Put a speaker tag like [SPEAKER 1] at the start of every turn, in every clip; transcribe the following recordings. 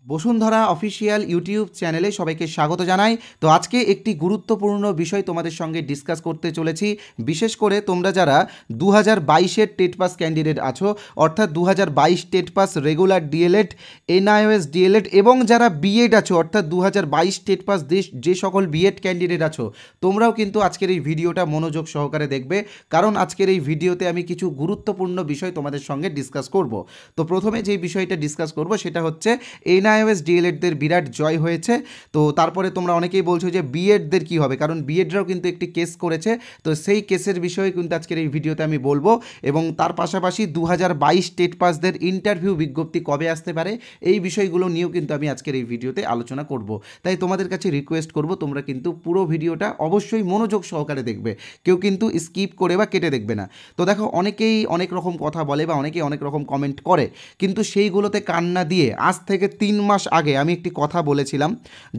[SPEAKER 1] Bashundhara official YouTube চ্যানেলে সবাইকে স্বাগত জানাই। তো আজকে একটি গুরুত্বপূর্ণ বিষয় তোমাদের সঙ্গে ডিসকাস করতে চলেছি। বিশেষ করে তোমরা যারা 2022-এর টেট পাস ক্যান্ডিডেট আছো, অর্থাৎ 2022 TET pass regular DElEd, NIOS DElEd এবং যারা বিএড আছো, অর্থাৎ 2022 টেট পাস যে সকল বিএড ক্যান্ডিডেট আছো, তোমরাও কিন্তু আজকের এই ভিডিওটা মনোযোগ সহকারে দেখবে, কারণ আজকের এই ভিডিওতে আমি কিছু গুরুত্বপূর্ণ বিষয় তোমাদের সঙ্গে ডিসকাস করব। তো প্রথমে যে বিষয়টা ডিসকাস করব সেটা হচ্ছে এনআইওএস ডিএলএডদের বিরাট জয় হয়েছে। তো তারপরে তোমরা অনেকেই বলছো যে বিএডদের কী হবে, কারণ বিএডরাও কিন্তু একটি কেস করেছে। তো সেই কেসের বিষয়ে কিন্তু আজকের এই ভিডিওতে আমি বলবো, এবং তার পাশাপাশি 2022 টেট পাসদের ইন্টারভিউ বিজ্ঞপ্তি কবে আসতে পারে এই বিষয়গুলো নিয়েও কিন্তু আমি আজকের এই ভিডিওতে আলোচনা করব। তাই তোমাদের কাছে রিকোয়েস্ট করব, তোমরা কিন্তু পুরো ভিডিওটা অবশ্যই মনোযোগ সহকারে দেখবে, কেউ কিন্তু স্কিপ করে বা কেটে দেখবে না। তো দেখো, অনেকেই অনেক রকম কথা বলে বা অনেকেই অনেক রকম কমেন্ট করে, কিন্তু সেইগুলোতে কান না দিয়ে আজ থেকে 3 মাস আগে আমি একটি কথা বলেছিলাম।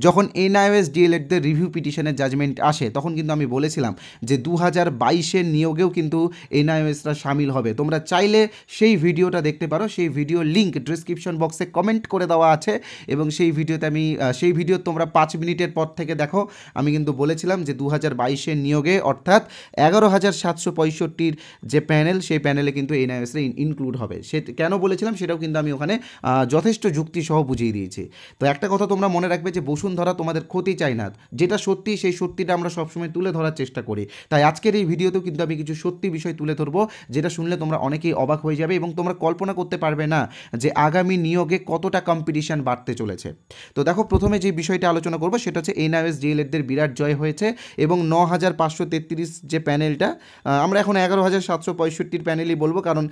[SPEAKER 1] যখন এনআইওএস ডিএলএডদের রিভিউ পিটিশনের জাজমেন্ট আসে, তখন কিন্তু আমি বলেছিলাম যে 2022-এর নিয়োগেও কিন্তু এনআইওএসরা সামিল হবে। তোমরা চাইলে সেই ভিডিওটা দেখতে পারো, সেই ভিডিওর লিঙ্ক ডিসক্রিপশন বক্সে কমেন্ট করে দেওয়া আছে, এবং সেই ভিডিওতে আমি সেই ভিডিও তোমরা 5 মিনিটের পর থেকে দেখো। আমি কিন্তু বলেছিলাম যে 2022-এর নিয়োগে, অর্থাৎ 11,765-র যে প্যানেল, সেই প্যানেলে কিন্তু এনআইওএসরা ইনক্লুড হবে। সে কেন বলেছিলাম সেটাও কিন্তু আমি ওখানে যথেষ্ট যুক্তি সহ বুঝিয়ে দিয়েছি। তো একটা কথা তোমরা মনে রাখবে যে বসুন্ধরা তোমাদের ক্ষতি চায় না, যেটা সত্যি সেই সত্যিটা আমরা সবসময় তুলে ধরার চেষ্টা করি। তাই আজকের এই ভিডিওতেও কিন্তু আমি কিছু সত্যি বিষয় তুলে ধরবো, যেটা শুনলে তোমরা অনেকেই অবাক হয়ে যাবে এবং তোমরা কল্পনা করতে পারবে না যে আগামী নিয়োগে কতটা কম্পিটিশান বাড়তে চলেছে। তো দেখো, প্রথমে যে বিষয়টা আলোচনা করবো সেটা হচ্ছে এনআইওএস ডিএলএডদের বিরাট জয় হয়েছে, এবং 9,533 যে প্যানেলটা, আমরা এখন 11,765-র প্যানেলই বলবো, কারণ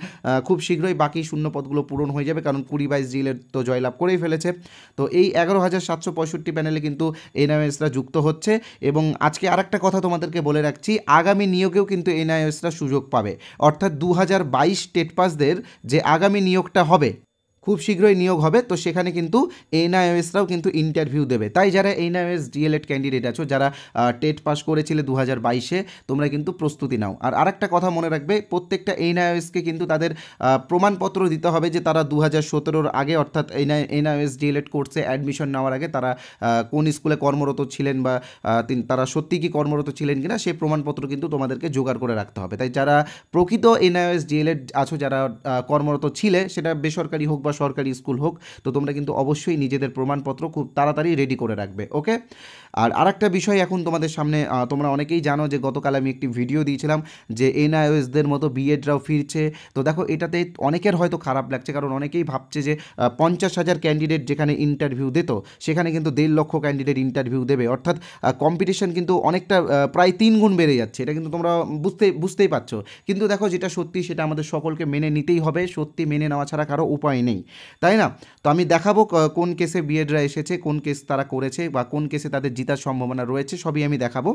[SPEAKER 1] খুব শীঘ্রই বাকি শূন্য পদগুলো পূরণ হয়ে যাবে, কারণ 2022 ডিএলএড তো জয়লাভ করেই ফেলেছে। তো এই 11,765 প্যানেলে কিন্তু এনআইওএসরা যুক্ত হচ্ছে। এবং আজকে আরেকটা কথা তোমাদেরকে বলে রাখছি, আগামী নিয়োগেও কিন্তু এনআইওএসরা সুযোগ পাবে, অর্থাৎ 2022 টেট পাসদের যে আগামী নিয়োগটা হবে, খুব শীঘ্রই নিয়োগ হবে, তো সেখানে কিন্তু এনআইওএসরাও কিন্তু ইন্টারভিউ দেবে। তাই যারা এনআইওএস ডিএলএড ক্যান্ডিডেট আছো, যারা টেট পাস করেছিলে 2022-এ, তোমরা কিন্তু প্রস্তুতি নাও। আর আরেকটা কথা মনে রাখবে, প্রত্যেকটা এনআইওএসকে কিন্তু তাদের প্রমাণপত্র দিতে হবে যে তারা 2017-র আগে, অর্থাৎ এনআইওএস ডিএলএড কোর্সে অ্যাডমিশন নেওয়ার আগে তারা কোন স্কুলে কর্মরত ছিলেন, বা তারা সত্যি কি কর্মরত ছিলেন কিনা, সেই প্রমাণপত্র কিন্তু তোমাদেরকে জোগাড় করে রাখতে হবে। তাই যারা প্রকৃত এনআইওএস ডিএলএড আছো, যারা কর্মরত ছিলে, সেটা বেসরকারি হোক বা সরকারি স্কুল হোক, তো তোমরা কিন্তু অবশ্যই নিজেদের প্রমাণপত্র খুব তাড়াতাড়ি রেডি করে রাখবে, ওকে। আর আরেকটা বিষয় এখন তোমাদের সামনে, তোমরা অনেকেই জানো যে গতকাল আমি একটি ভিডিও দিয়েছিলাম যে এনআইওএসদের মতো বিএডরাও ফিরছে। তো দেখো, এটাতে অনেকের হয়তো খারাপ লাগছে, কারণ অনেকেই ভাবছে যে 50,000 ক্যান্ডিডেট যেখানে ইন্টারভিউ দিত, সেখানে কিন্তু 1.5 লক্ষ ক্যান্ডিডেট ইন্টারভিউ দেবে, অর্থাৎ কম্পিটিশন কিন্তু অনেকটা প্রায় 3 গুণ বেড়ে যাচ্ছে। এটা কিন্তু তোমরা বুঝতেই পারছো। কিন্তু দেখো, যেটা সত্যি সেটা আমাদের সকলকে মেনে নিতেই হবে, সত্যি মেনে নেওয়া ছাড়া কারো উপায় নেই, তাই না? তো আমি দেখাবো কোন কেসে বিএডরা এসেছে, কোন কেস তারা করেছে, বা কোন কেসে তাদের জেতার সম্ভাবনা রয়েছে, সবই আমি দেখাবো।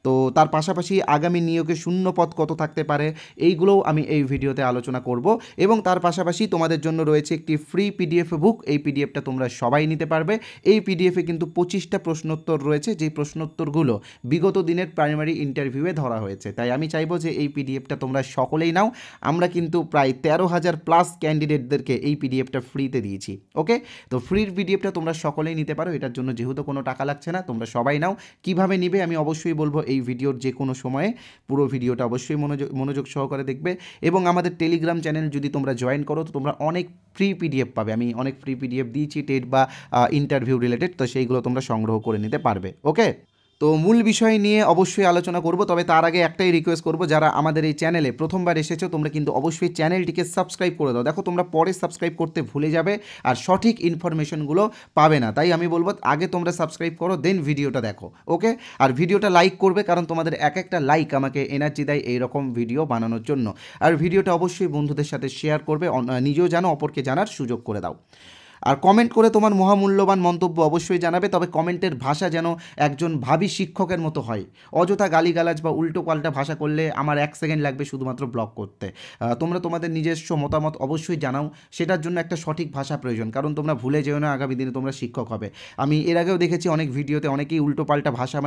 [SPEAKER 1] তো তার পাশাপাশি আগামী নিয়োগে শূন্য পদ কত থাকতে পারে, এইগুলোও আমি এই ভিডিওতে আলোচনা করব। এবং তার পাশাপাশি তোমাদের জন্য রয়েছে একটি ফ্রি পিডিএফ বুক। এই পিডিএফটা তোমরা সবাই নিতে পারবে। এই পিডিএফে কিন্তু 25টা প্রশ্নোত্তর রয়েছে, যেই প্রশ্নোত্তরগুলো বিগত দিনের প্রাইমারি ইন্টারভিউয়ে ধরা হয়েছে। তাই আমি চাইবো যে এই পিডিএফটা তোমরা সকলেই নাও। আমরা কিন্তু প্রায় 13,000 প্লাস ক্যান্ডিডেটদেরকে এই পিডিএফটা ফ্রিতে দিয়েছি, ওকে। তো ফ্রির পিডিএফটা তোমরা সকলেই নিতে পারো, এটার জন্য যেহেতু কোনো টাকা লাগছে না, তোমরা সবাই নাও। কিভাবে নিবে আমি অবশ্যই বলবো এই ভিডিওর যে কোনো সময়ে। পুরো ভিডিওটা অবশ্যই মনোযোগ সহকারে দেখবে, এবং আমাদের টেলিগ্রাম চ্যানেল যদি তোমরা জয়েন করো, তো তোমরা অনেক ফ্রি পিডিএফ পাবে। আমি অনেক ফ্রি পিডিএফ দিয়েছি টেট বা ইন্টারভিউ রিলেটেড, তো সেইগুলো তোমরা সংগ্রহ করে নিতে পারবে, ওকে। তো মূল বিষয় নিয়ে অবশ্যই আলোচনা করব, তবে তার আগে একটাই রিকোয়েস্ট করব, যারা আমাদের এই চ্যানেলে প্রথমবার এসেছো, তোমরা কিন্তু অবশ্যই চ্যানেলটিকে সাবস্ক্রাইব করে দাও। দেখো, তোমরা পরে সাবস্ক্রাইব করতে ভুলে যাবে আর সঠিক ইনফরমেশনগুলো পাবে না। তাই আমি বলবো, আগে তোমরা সাবস্ক্রাইব করো, দেন ভিডিওটা দেখো, ওকে। আর ভিডিওটা লাইক করবে, কারণ তোমাদের এক একটা লাইক আমাকে এনার্জি দেয় এইরকম ভিডিও বানানোর জন্য। আর ভিডিওটা অবশ্যই বন্ধুদের সাথে শেয়ার করবে, নিজেও জানো, অপরকে জানার সুযোগ করে দাও। আর কমেন্ট করে তোমার মহামূল্যবান মন্তব্য অবশ্যই জানাবে, তবে কমেন্টের ভাষা যেন একজন ভাবী শিক্ষকের মতো হয়। অযথা গালিগালাজ বা উল্টো পাল্টা ভাষা করলে আমার 1 সেকেন্ড লাগবে শুধুমাত্র ব্লক করতে। তোমরা তোমাদের নিজস্ব মতামত অবশ্যই জানাও, সেটার জন্য একটা সঠিক ভাষা প্রয়োজন, কারণ তোমরা ভুলে যেও না আগামী দিনে তোমরা শিক্ষক হবে। আমি এর আগেও দেখেছি অনেক ভিডিওতে অনেকেই উল্টো পাল্টা ভাষা,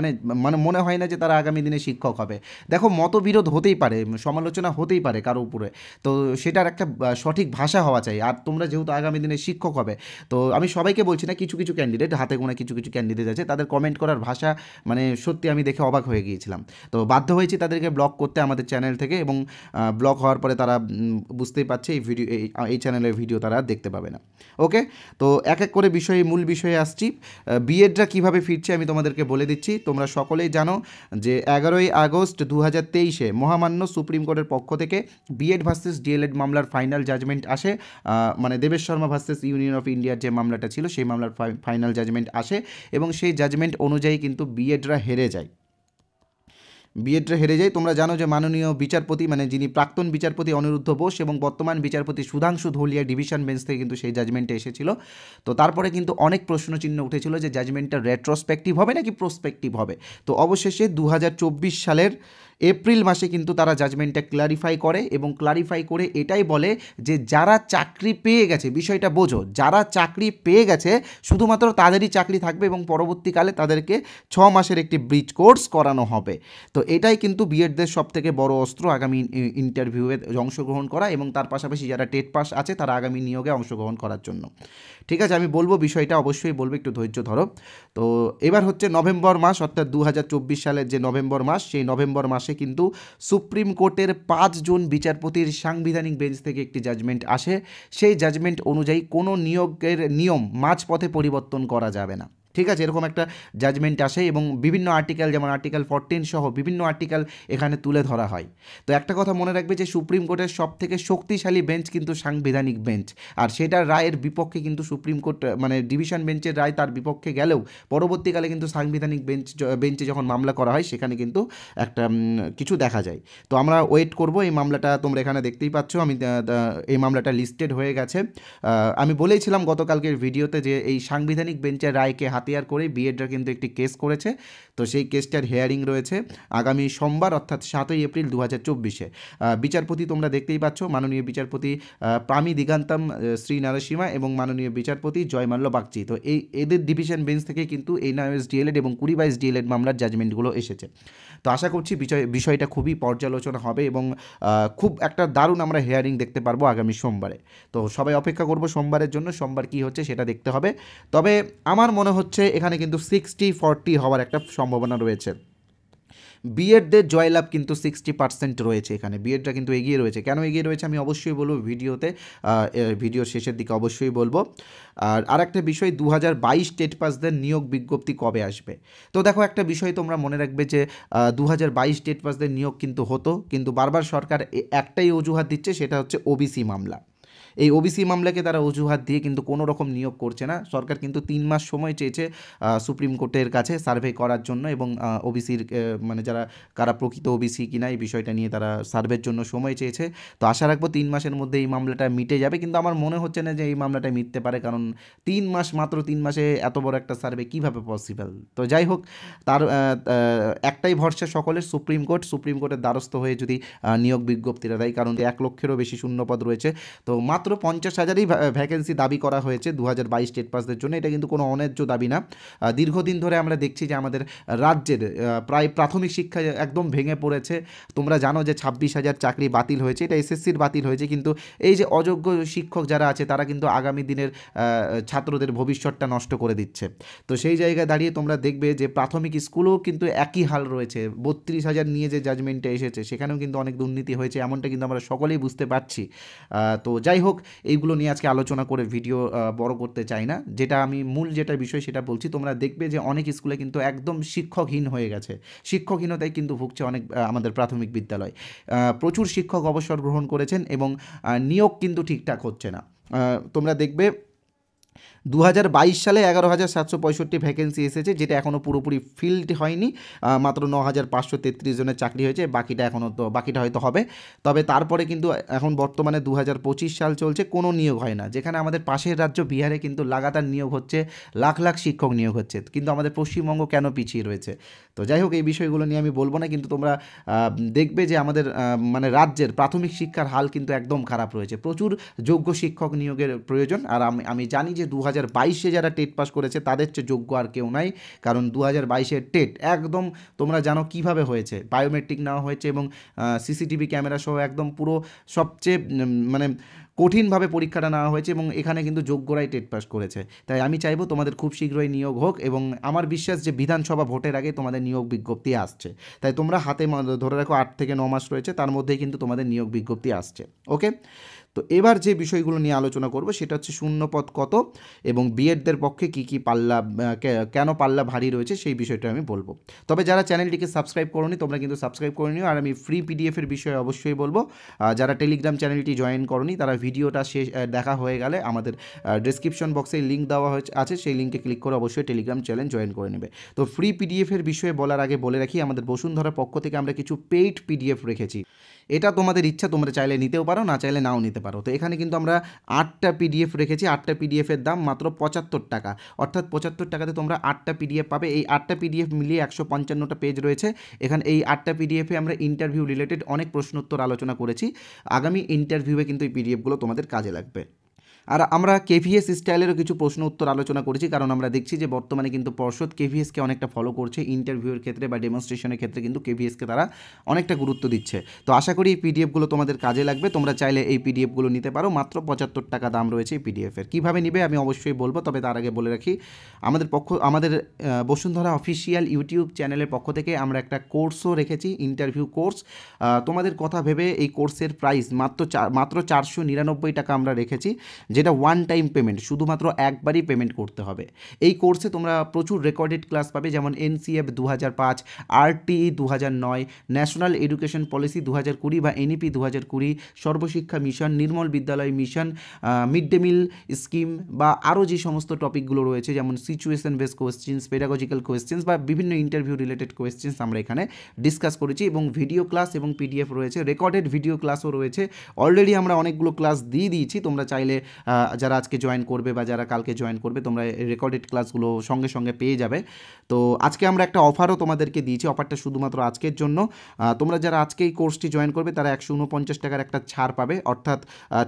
[SPEAKER 1] মানে মনে হয় না যে তারা আগামী দিনে শিক্ষক হবে। দেখো, মতবিরোধ হতেই পারে, সমালোচনা হতেই পারে কারো উপরে, তো সেটার একটা সঠিক ভাষা হওয়া চাই। আর তোমরা যেহেতু আগামী দিনে শিক্ষক হবে, তো আমি সবাইকে বলছি না, কিছু কিছু ক্যান্ডিডেট, হাতে গোনা কিছু কিছু ক্যান্ডিডেট আছে, তাদের কমেন্ট করার ভাষা মানে সত্যি আমি দেখে অবাক হয়ে গিয়েছিলাম। তো বাধ্য হয়েছি তাদেরকে ব্লক করতে আমাদের চ্যানেল থেকে, এবং ব্লক হওয়ার পরে তারা বুঝতেই পারছে এই ভিডিও, এই চ্যানেলের ভিডিও তারা দেখতে পাবে না। ওকে, তো এক এক করে মূল বিষয়ে আসছি। বিএডরা কীভাবে ফিরছে আমি তোমাদেরকে বলে দিচ্ছি। তোমরা সকলেই জানো যে 11ই আগস্ট 2023 মহামান্য সুপ্রিম কোর্টের পক্ষ থেকে বিএড ভার্সেস ডিএলএড মামলার ফাইনাল জাজমেন্ট আসে। মানে Debesh Sharma versus union of ইন্ডিয়ার যে মামলাটা ছিল সেই মামলার ফাইনাল জাজমেন্ট আসে, এবং সেই জাজমেন্ট অনুযায়ী কিন্তু বিএডরা হেরে যায়। তোমরা জানো যে মাননীয় বিচারপতি, মানে যিনি প্রাক্তন বিচারপতি অনিরুদ্ধ বোস এবং বর্তমান বিচারপতি সুধাংশু ধলিয়া ডিভিশন বেঞ্চ থেকে কিন্তু সেই জাজমেন্টে এসেছিল। তো তারপরে কিন্তু অনেক প্রশ্নচিহ্ন উঠেছিল যে জাজমেন্টটা রেট্রোস্পেক্টিভ হবে নাকি প্রোস্পেক্টিভ হবে। তো অবশেষে 2024 সালের এপ্রিল মাসে কিন্তু তারা জাজমেন্টটা ক্লারিফাই করে, এবং ক্লারিফাই করে এটাই বলে যে যারা চাকরি পেয়ে গেছে, বিষয়টা বোঝো, যারা চাকরি পেয়ে গেছে শুধুমাত্র তাদেরই চাকরি থাকবে, এবং পরবর্তীকালে তাদেরকে 6 মাসের একটি ব্রিজ কোর্স করানো হবে। তো এটাই কিন্তু বিএডদের সবথেকে বড় অস্ত্র, আগামী ইন্টারভিউয়ে অংশগ্রহণ করা, এবং তার পাশাপাশি যারা টেট পাস আছে তারা আগামী নিয়োগে অংশগ্রহণ করার জন্য। ঠিক আছে, আমি বলবো বিষয়টা, অবশ্যই বলবো, একটু ধৈর্য ধরো। তো এবার হচ্ছে নভেম্বর মাস, অর্থাৎ 2024 সালের যে নভেম্বর মাস, সেই নভেম্বর মাসে কিন্তু সুপ্রিম কোর্টের 5 জন বিচারপতির সাংবিধানিক বেঞ্চ থেকে একটি জাজমেন্ট আসে। সেই জাজমেন্ট অনুযায়ী কোনো নিয়োগের নিয়ম মাঝপথে পরিবর্তন করা যাবে না। ঠিক আছে, এরকম একটা জাজমেন্ট আসে, এবং বিভিন্ন আর্টিকেল, যেমন আর্টিকেল 14 সহ বিভিন্ন আর্টিকেল এখানে তুলে ধরা হয়। তো একটা কথা মনে রাখবে যে সুপ্রিম কোর্টের সবথেকে শক্তিশালী বেঞ্চ কিন্তু সাংবিধানিক বেঞ্চ, আর সেটার রায়ের বিপক্ষে কিন্তু সুপ্রিম কোর্ট, মানে ডিভিশন বেঞ্চের রায় তার বিপক্ষে গেলেও পরবর্তীকালে কিন্তু সাংবিধানিক বেঞ্চে যখন মামলা করা হয় সেখানে কিন্তু একটা কিছু দেখা যায়। তো আমরা ওয়েট করব এই মামলাটা, তোমরা এখানে দেখতেই পাচ্ছ আমি এই মামলাটা লিস্টেড হয়ে গেছে। আমি বলেইছিলাম গতকালকের ভিডিওতে যে এই সাংবিধানিক বেঞ্চের রায়কে হাতিয়ার করে বিএডরা কিন্তু একটি কেস করেছে। তো সেই কেসটার হিয়ারিং রয়েছে আগামী সোমবার, অর্থাৎ 7ই এপ্রিল 2024। বিচারপতি তোমরা দেখতেই পাচ্ছ, মাননীয় বিচারপতি প্রামি দিগান্তম শ্রী নারসিমা এবং মাননীয় বিচারপতি জয়মাল্য বাগচি। তো এদের ডিভিশন বেঞ্চ থেকে কিন্তু এনআইএস ডিএলএড এবং 2022 ডিএলএড মামলার জাজমেন্টগুলো এসেছে। তো আশা করছি বিষয়টা খুবই পর্যালোচনা হবে, এবং খুব একটা দারুণ আমরা হিয়ারিং দেখতে পারবো আগামী সোমবারে। তো সবাই অপেক্ষা করবো সোমবারের জন্য, সোমবার কী হচ্ছে সেটা দেখতে হবে। তবে আমার মনে হচ্ছে এখানে কিন্তু 60-40 হওয়ার একটা সম্ভাবনা রয়েছে। বিএডদের জয়লাভ কিন্তু 60% রয়েছে, এখানে বিএডরা কিন্তু এগিয়ে রয়েছে। কেন এগিয়ে রয়েছে আমি অবশ্যই বলবো ভিডিওতে, ভিডিওর শেষের দিকে অবশ্যই বলবো। আর একটা বিষয়, 2022 টেট পাসদের নিয়োগ বিজ্ঞপ্তি কবে আসবে। তো দেখো, একটা বিষয় তোমরা মনে রাখবে যে 2022 টেট পাসদের নিয়োগ কিন্তু হতো, কিন্তু বারবার সরকার একটাই অজুহাত দিচ্ছে, সেটা হচ্ছে ওবিসি মামলা। এই ওবিসি মামলাকে তারা অজুহাত দিয়ে কিন্তু কোনো রকম নিয়োগ করছে না। সরকার কিন্তু 3 মাস সময় চেয়েছে সুপ্রিম কোর্টের কাছে সার্ভে করার জন্য, এবং ওবিসির মানে কারা প্রকৃত ওবিসি কিনা এই বিষয়টা নিয়ে তারা সার্ভের জন্য সময় চেয়েছে। তো আশা রাখবো 3 মাসের মধ্যে এই মামলাটা মিটে যাবে, কিন্তু আমার মনে হচ্ছে না যে এই মামলাটা মিটতে পারে, কারণ 3 মাস, মাত্র 3 মাসে এত বড় একটা সার্ভে কীভাবে পসিবল। তো যাই হোক, তার একটাই ভরসা সকলের, সুপ্রিম কোর্টের দ্বারস্থ হয়ে যদি নিয়োগ বিজ্ঞপ্তিটা দেয়, কারণ 1 লক্ষেরও বেশি শূন্যপদ রয়েছে। তো মাত্র 50,000ই ভ্যাকেন্সি দাবি করা হয়েছে 2022 টেট পাসদের জন্য। এটা কিন্তু কোনো অন্যায্য দাবি না। দীর্ঘদিন ধরে আমরা দেখছি যে আমাদের রাজ্যের প্রায় প্রাথমিক শিক্ষা একদম ভেঙে পড়েছে। তোমরা জানো যে 26,000 চাকরি বাতিল হয়েছে, এটা এসএসসির বাতিল হয়েছে, কিন্তু এই যে অযোগ্য শিক্ষক যারা আছে তারা কিন্তু আগামী দিনের ছাত্রদের ভবিষ্যৎটা নষ্ট করে দিচ্ছে। তো সেই জায়গায় দাঁড়িয়ে তোমরা দেখবে যে প্রাথমিক স্কুলেও কিন্তু একই হাল রয়েছে। 32,000 নিয়ে যে জাজমেন্টে এসেছে সেখানেও কিন্তু অনেক দুর্নীতি হয়েছে, এমনটা কিন্তু আমরা সকলেই বুঝতে পারছি। তো যাই হোক, এইগুলো নিয়ে আজকে আলোচনা করে ভিডিও বড় করতে চাই না। যেটা বিষয় সেটা বলছি। তোমরা দেখবে যে অনেক স্কুলে কিন্তু একদম শিক্ষকহীন হয়ে গেছে, শিক্ষকহীনতায় কিন্তু ভুগছে অনেক আমাদের প্রাথমিক বিদ্যালয়। প্রচুর শিক্ষক অবসর গ্রহণ করেছেন, এবং নিয়োগ কিন্তু ঠিকঠাক হচ্ছে না। তোমরা দেখবে 2022 সালে 11,765 ভ্যাকেন্সি এসেছে, যেটা এখনও পুরোপুরি ফিল্ড হয়নি। মাত্র 9,533 জনের চাকরি হয়েছে, বাকিটা হয়তো হবে। তবে তারপরে কিন্তু এখন বর্তমানে 2025 সাল চলছে, কোনো নিয়োগ হয় না। যেখানে আমাদের পাশের রাজ্য বিহারে কিন্তু লাগাতার নিয়োগ হচ্ছে, লাখ লাখ শিক্ষক নিয়োগ হচ্ছে, কিন্তু আমাদের পশ্চিমবঙ্গ কেন পিছিয়ে রয়েছে। তো যাই হোক, এই বিষয়গুলো নিয়ে আমি বলবো না, কিন্তু তোমরা দেখবে যে আমাদের মানে রাজ্যের প্রাথমিক শিক্ষার হাল কিন্তু একদম খারাপ রয়েছে। প্রচুর যোগ্য শিক্ষক নিয়োগের প্রয়োজন। আর আমি জানি যে 2022 যারা টেট পাস করেছে তাদের চেয়ে যোগ্য আর কেউ নাই, কারণ 2022 টেট একদম তোমরা জানো কিভাবে হয়েছে, বায়োমেট্রিক নেওয়া হয়েছে, এবং সিসিটিভি ক্যামেরা সহ একদম পুরো সবচেয়ে মানে কঠিনভাবে পরীক্ষাটা নেওয়া হয়েছে এবং এখানে কিন্তু যোগ্যরাই টেট পাস করেছে। তাই আমি চাইবো তোমাদের খুব শীঘ্রই নিয়োগ হোক এবং আমার বিশ্বাস যে বিধানসভা ভোটের আগে তোমাদের নিয়োগ বিজ্ঞপ্তি আসছে। তাই তোমরা হাতে ধরে রাখো 8 থেকে 9 মাস রয়েছে, তার মধ্যেই কিন্তু তোমাদের নিয়োগ বিজ্ঞপ্তি আসছে। ওকে, তো এবার যে বিষয়গুলো নিয়ে আলোচনা করব সেটা হচ্ছে শূন্যপদ কত এবং বিএডদের পক্ষে কী কী পাল্লা কেন পাল্লা ভারী রয়েছে সেই বিষয়টা আমি বলবো। তবে যারা চ্যানেলটিকে সাবস্ক্রাইব করোনি তোমরা কিন্তু সাবস্ক্রাইব করে নিও। আর আমি ফ্রি পিডিএফের বিষয়ে অবশ্যই বলবো। যারা টেলিগ্রাম চ্যানেলটি জয়েন করোনি তারা ভিডিওটা শেষ দেখা হয়ে গেলে আমাদের ডেসক্রিপশন বক্সে লিঙ্ক দেওয়া আছে, সেই লিঙ্কে ক্লিক করে অবশ্যই টেলিগ্রাম চ্যানেল জয়েন করে নেবে। তো ফ্রি পিডিএফের বিষয়ে বলার আগে বলে রাখি, আমাদের বসুন্ধরার পক্ষ থেকে আমরা কিছু পেইড পিডিএফ রেখেছি। এটা তোমাদের ইচ্ছা, তোমরা চাইলে নিতেও পারো, না চাইলে নাও নিতে পারো। তো এখানে কিন্তু আমরা 8টা পিডিএফ রেখেছি। 8টা পিডিএফের দাম মাত্র 75 টাকা, অর্থাৎ 75 টাকাতে তোমরা 8টা পিডিএফ পাবে। এই 8টা পিডিএফ মিলিয়ে 155টা পেজ রয়েছে। এখানে এই 8টা পিডিএফে আমরা ইন্টারভিউ রিলেটেড অনেক প্রশ্ন উত্তর আলোচনা করেছি। আগামী ইন্টারভিউয়ে কিন্তু এই পিডিএফগুলো তোমাদের কাজে লাগবে। আর আমরা কেভিএস স্টাইলেরও কিছু প্রশ্ন উত্তর আলোচনা করেছি, কারণ আমরা দেখছি যে বর্তমানে কিন্তু পর্ষদ কেভিএসকে অনেকটা ফলো করছে। ইন্টারভিউয়ের ক্ষেত্রে বা ডেমনস্ট্রেশনের ক্ষেত্রে কিন্তু কেভিএসকে তারা অনেকটা গুরুত্ব দিচ্ছে। তো আশা করি এই পিডিএফগুলো তোমাদের কাজে লাগবে। তোমরা চাইলে এই পিডিএফগুলো নিতে পারো, মাত্র 75 টাকা দাম রয়েছে এই পিডিএফের। কীভাবে নিবে আমি অবশ্যই বলবো, তবে তার আগে বলে রাখি আমাদের বসুন্ধরা অফিসিয়াল ইউটিউব চ্যানেলের পক্ষ থেকে আমরা একটা কোর্সও রেখেছি, ইন্টারভিউ কোর্স। তোমাদের কথা ভেবে এই কোর্সের প্রাইস মাত্র 499 টাকা আমরা রেখেছি, যেটা ওয়ান টাইম পেমেন্ট, শুধুমাত্র একবারই পেমেন্ট করতে হবে। এই কোর্সে তোমরা প্রচুর রেকর্ডেড ক্লাস পাবে, যেমন NCF 2005, RTE 2009, national education policy 2020 বা এনইপি 2020, সর্বশিক্ষা মিশন, নির্মল বিদ্যালয় mission, mid day meal scheme বা আরও যে সমস্ত টপিকগুলো রয়েছে, যেমন situation base questions, pedagogical questions বা বিভিন্ন ইন্টারভিউ রিলেটেড কোয়েশ্চেন্স আমরা এখানে ডিসকাস করেছি। এবং ভিডিও ক্লাস এবং পিডিএফ রয়েছে, রেকর্ডেড ভিডিও ক্লাসও রয়েছে। অলরেডি আমরা অনেকগুলো ক্লাস দিয়ে দিয়েছি, তোমরা চাইলে যারা আজকে জয়েন করবে বা যারা কালকে জয়েন করবে তোমরা রেকর্ডেড ক্লাসগুলো সঙ্গে সঙ্গে পেয়ে যাবে। তো আজকে আমরা একটা অফারও তোমাদেরকে দিয়েছি, অফারটা শুধুমাত্র আজকের জন্য। তোমরা যারা আজকে এই কোর্সটি জয়েন করবে তারা 149 টাকার একটা ছাড় পাবে, অর্থাৎ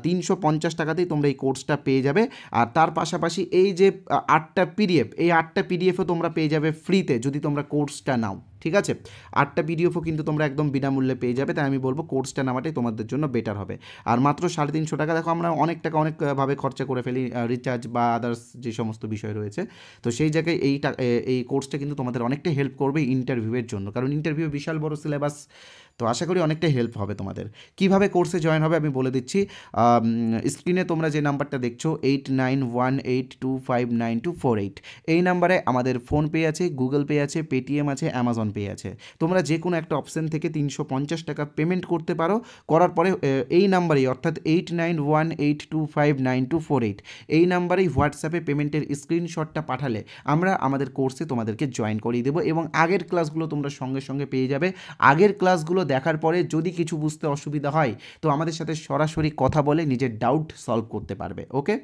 [SPEAKER 1] 350 টাকাতেই তোমরা এই কোর্সটা পেয়ে যাবে। আর তার পাশাপাশি এই যে 8টা পিডিএফ, এই 8টা পিডিএফও তোমরা পেয়ে যাবে ফ্রিতে যদি তোমরা কোর্সটা নাও। ঠিক আছে, 8টা পিডিএফও কিন্তু তোমরা একদম বিনামূল্যে পেয়ে যাবে। তাই আমি বলবো কোর্সটা নেওয়াটাই তোমাদের জন্য বেটার হবে। আর মাত্র 350 টাকা, দেখো আমরা অনেক টাকা অনেকভাবে খরচা করে ফেলি, রিচার্জ বা আদার্স যে সমস্ত বিষয় রয়েছে। তো সেই জায়গায় এই কোর্সটা কিন্তু তোমাদের অনেকটা হেল্প করবে ইন্টারভিউয়ের জন্য, কারণ ইন্টারভিউ বিশাল বড় সিলেবাস। তো আশা করি অনেকটাই হেল্প হবে তোমাদের। কিভাবে কোর্সে জয়েন হবে আমি বলে দিচ্ছি। স্ক্রিনে তোমরা যে নাম্বারটা দেখছো 8918259248, এই নাম্বারে আমাদের ফোনপে আছে, গুগল পে আছে, পেটিএম আছে, অ্যামাজন পে আছে। তোমরা যে কোনো একটা অপশান থেকে 350 টাকা পেমেন্ট করতে পারো। করার পরে এই নাম্বারেই, অর্থাৎ 8918259248, এই নাম্বারেই হোয়াটসঅ্যাপে পেমেন্টের স্ক্রিনশটটা পাঠালে আমরা আমাদের কোর্সে তোমাদেরকে জয়েন করিয়ে দেবো এবং আগের ক্লাসগুলো তোমরা সঙ্গে সঙ্গে পেয়ে যাবে। আগের ক্লাসগুলো দেখার পরে যদি কিছু বুঝতে অসুবিধা হয় তো আমাদের সাথে সরাসরি কথা বলে নিজের ডাউট সলভ করতে পারবে। ওকে,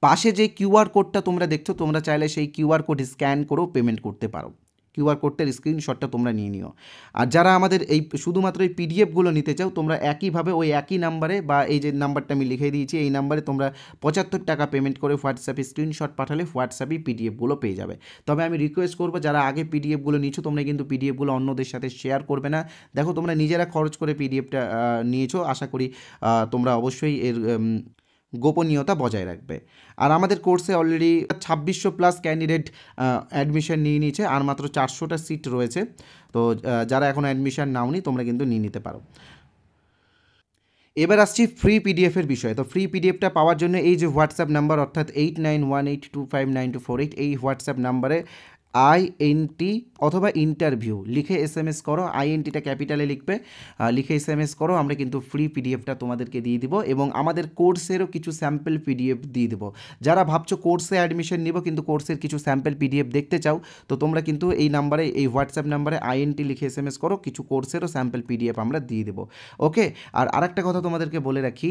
[SPEAKER 1] পাশে যে কিউআর কোডটা তোমরা দেখছো, তোমরা চাইলে সেই কিউআর কোড স্ক্যান করেও পেমেন্ট করতে পারো। কিউআর কোডটার স্ক্রিনশটটা তোমরা নিয়ে নিও। আর যারা আমাদের এই শুধুমাত্র এই পিডিএফগুলো নিতে চাও, তোমরা একইভাবে ওই একই নাম্বারে বা এই যে নাম্বারটা আমি লিখে দিয়েছি এই নাম্বারে তোমরা 75 টাকা পেমেন্ট করে হোয়াটসঅ্যাপে স্ক্রিনশট পাঠালে হোয়াটসঅ্যাপেই পিডিএফগুলো পেয়ে যাবে। তবে আমি রিকোয়েস্ট করবো যারা আগে পিডিএফগুলো নিচ্ছ তোমরা কিন্তু পিডিএফগুলো অন্যদের সাথে শেয়ার করবে না। দেখো তোমরা নিজেরা খরচ করে পিডিএফটা নিয়েছো, আশা করি তোমরা অবশ্যই এর গোপনীয়তা বজায় রাখবে। আর আমাদের কোর্সে অলরেডি 2600 প্লাস ক্যান্ডিডেট অ্যাডমিশন নিয়ে নিয়েছে, আর মাত্র 400টা সিট রয়েছে। তো যারা এখনও অ্যাডমিশন নাওনি তোমরা কিন্তু নিয়ে নিতে পারো। এবার আসছি ফ্রি পিডিএফের বিষয়ে। তো ফ্রি পিডিএফটা পাওয়ার জন্য এই যে হোয়াটসঅ্যাপ নাম্বার, অর্থাৎ 8918259248, এই হোয়াটসঅ্যাপ নাম্বারে আইএনটি অথবা ইন্টারভিউ লিখে এসএমএস করো। আইএনটিটা ক্যাপিটালে লিখবে, লিখে এসএমএস করো। আমরা কিন্তু ফ্রি পিডিএফটা তোমাদেরকে দিয়ে দিব এবং আমাদের কোর্সেরও কিছু স্যাম্পল পিডিএফ দিয়ে দেবো। যারা ভাবছো কোর্সে অ্যাডমিশন নিব কিন্তু কোর্সের কিছু স্যাম্পল পিডিএফ দেখতে চাও, তো তোমরা কিন্তু এই নাম্বারে, এই হোয়াটসঅ্যাপ নাম্বারে আইএনটি লিখে এসএমএস করো, কিছু কোর্সেরও স্যাম্পল পিডিএফ আমরা দিয়ে দেবো। ওকে, আর আরেকটা কথা তোমাদেরকে বলে রাখি,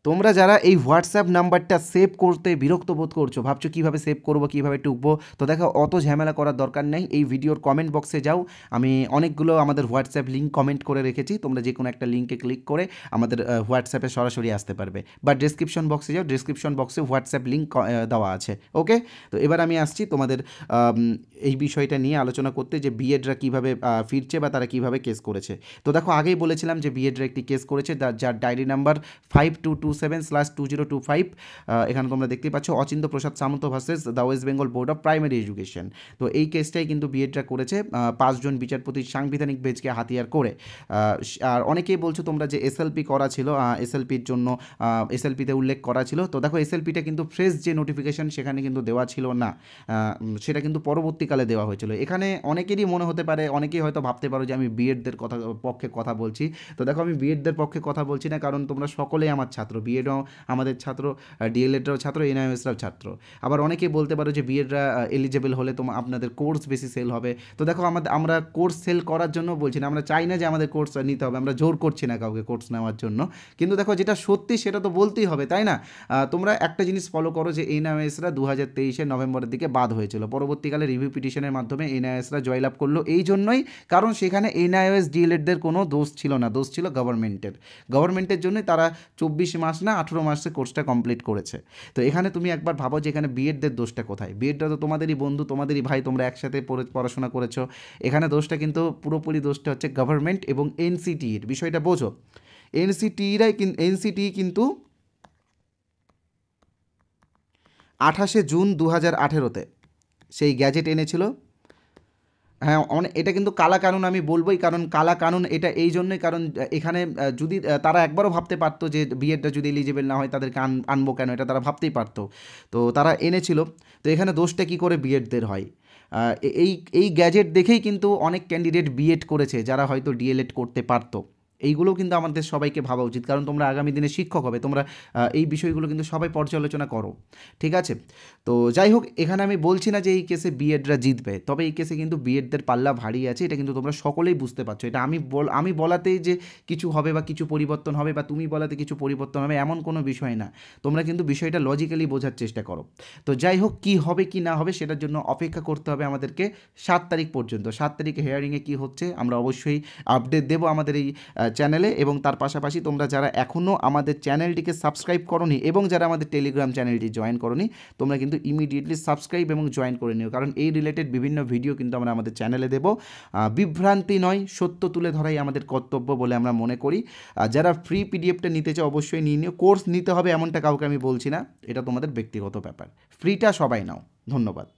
[SPEAKER 1] তোমরা যারা এই হোয়াটসঅ্যাপ নাম্বারটা সেভ করতে বিরক্ত বোধ করছো, ভাবছো কীভাবে সেভ করবো, কীভাবে টুকবো, তো দেখো অত ঝামেলা করার দরকার নেই। এই ভিডিওর কমেন্ট বক্সে যাও, আমি অনেকগুলো আমাদের হোয়াটসঅ্যাপ লিঙ্ক কমেন্ট করে রেখেছি, তোমরা যে কোনো একটা লিঙ্কে ক্লিক করে আমাদের হোয়াটসঅ্যাপে সরাসরি আসতে পারবে, বা ডেসক্রিপশন বক্সে যাও, ডেসক্রিপশন বক্সে হোয়াটসঅ্যাপ লিঙ্ক দেওয়া আছে। ওকে, তো এবার আমি আসছি তোমাদের এই বিষয়টা নিয়ে আলোচনা করতে, যে বিএডরা কীভাবে ফিরছে বা তারা কীভাবে কেস করেছে। তো দেখো আগেই বলেছিলাম যে বিএডরা একটি কেস করেছে, যার ডায়েরি নাম্বার 5227/2025। এখানে তোমরা দেখতে পাচ্ছ Achintya Prasad Samanta versus the West Bengal board of primary education. তো এই কেসটাই কিন্তু বিএডরা করেছে 5 জন বিচারপতির সাংবিধানিক বেঞ্চকে হাতিয়ার করে। আর অনেকেই বলছো তোমরা যে এসএলপি করা ছিল, এসএলপির জন্য এসএলপিতে উল্লেখ করা ছিল। তো দেখো এসএলপিটা কিন্তু ফ্রেশ যে নোটিফিকেশন সেখানে কিন্তু দেওয়া ছিল না, সেটা কিন্তু পরবর্তীকালে দেওয়া হয়েছিল। এখানে অনেকেরই মনে হতে পারে, অনেকেই হয়তো ভাবতে পারো যে আমি বিএডদের পক্ষে কথা বলছি। তো দেখো আমি বিএডদের পক্ষে কথা বলছি না, কারণ তোমরা সকলেই আমার ছাত্র, বিএডও আমাদের ছাত্র, ডিএলএডরাও ছাত্র, এনআইএসরাও ছাত্র। আবার অনেকেই বলতে পারো যে বিএডরা এলিজেবল হলে আপনাদের কোর্স বেশি সেল হবে। তো দেখো আমরা কোর্স সেল করার জন্য বলছি না, আমরা চাই না যে আমাদের কোর্স নিতে হবে, আমরা জোর করছি না কাউকে কোর্স নেওয়ার জন্য। কিন্তু দেখো যেটা সত্যি সেটা তো বলতেই হবে, তাই না? তোমরা একটা জিনিস ফলো করো যে এনআইএসরা 2023 নভেম্বরের দিকে বাদ হয়েছিল, পরবর্তীকালে রিভিউ পিটিশনের মাধ্যমে এনআইএসরা জয়লাভ করলো এই জন্যই, কারণ সেখানে এনআইএস ডিএলএডদের কোনো দোষ ছিল না, দোষ ছিল গভর্নমেন্টের জন্যই তারা 24 মাস না 18 মাসে কোর্সটা কমপ্লিট করেছে। তো এখানে তুমি একবার ভাবো যে এখানে বিএডদের দোষটা কোথায়? বিএডরা তো তোমাদেরই বন্ধু, তোমাদেরই ভাই, তোমরা একসাথে পড়াশোনা করেছো। এখানে দোষটা কিন্তু পুরোপুরি দোষটা হচ্ছে গভর্নমেন্ট এবং এনসিটির। বিষয়টা বোঝো, এনসিটি কিন্তু 28 জুন 2018-তে সেই গ্যাজেট এনেছিল। হ্যাঁ, এটা কিন্তু কালা কানুন আমি বলবোই, কারণ কালা কানুন এটা এই জন্যই, কারণ এখানে যদি তারা একবারও ভাবতে পারতো যে বিএডটা যদি এলিজিবল না হয় তাদেরকে আনবো কেন, এটা তারা ভাবতেই পারতো। তো তারা এনেছিল। তো এখানে দোষটা কী করে বিএডদের হয়? এই গ্যাজেট দেখেই কিন্তু অনেক ক্যান্ডিডেট বিএড করেছে যারা হয়তো ডিএলএড করতে পারতো। এইগুলো কিন্তু আমাদের সবাইকে ভাবা উচিত, কারণ তোমরা আগামী দিনে শিক্ষক হবে, তোমরা এই বিষয়গুলো কিন্তু সবাই পর্যালোচনা করো, ঠিক আছে? তো যাই হোক, এখানে আমি বলছি না যে এই কেসে বিএডরা জিতবে, তবে এই কেসে কিন্তু বিএডদের পাল্লা ভারী আছে, এটা কিন্তু তোমরা সকলেই বুঝতে পারছো। এটা আমি বলাতেই যে কিছু হবে বা কিছু পরিবর্তন হবে, বা তুমি বলাতে কিছু পরিবর্তন হবে, এমন কোনো বিষয় না। তোমরা কিন্তু বিষয়টা লজিক্যালি বোঝার চেষ্টা করো। তো যাই হোক, কী হবে কি না হবে সেটার জন্য অপেক্ষা করতে হবে আমাদেরকে 7 তারিখ পর্যন্ত। 7 তারিখে হেয়ারিংয়ে কী হচ্ছে আমরা অবশ্যই আপডেট দেবো আমাদের এই চ্যানেলে। এবং তার পাশাপাশি তোমরা যারা এখনও আমাদের চ্যানেলটিকে সাবস্ক্রাইব করোনি এবং যারা আমাদের টেলিগ্রাম চ্যানেলটি জয়েন করোনি, তোমরা কিন্তু ইমিডিয়েটলি সাবস্ক্রাইব এবং জয়েন করে নিও, কারণ এই রিলেটেড বিভিন্ন ভিডিও কিন্তু আমরা আমাদের চ্যানেলে দেবো। বিভ্রান্তি নয়, সত্য তুলে ধরাই আমাদের কর্তব্য বলে আমরা মনে করি। যারা ফ্রি পিডিএফটা নিতে চাও অবশ্যই নিয়ে নিও। কোর্স নিতে হবে এমনটা কাউকে আমি বলছি না, এটা তোমাদের ব্যক্তিগত ব্যাপার। ফ্রিটা সবাই নাও। ধন্যবাদ।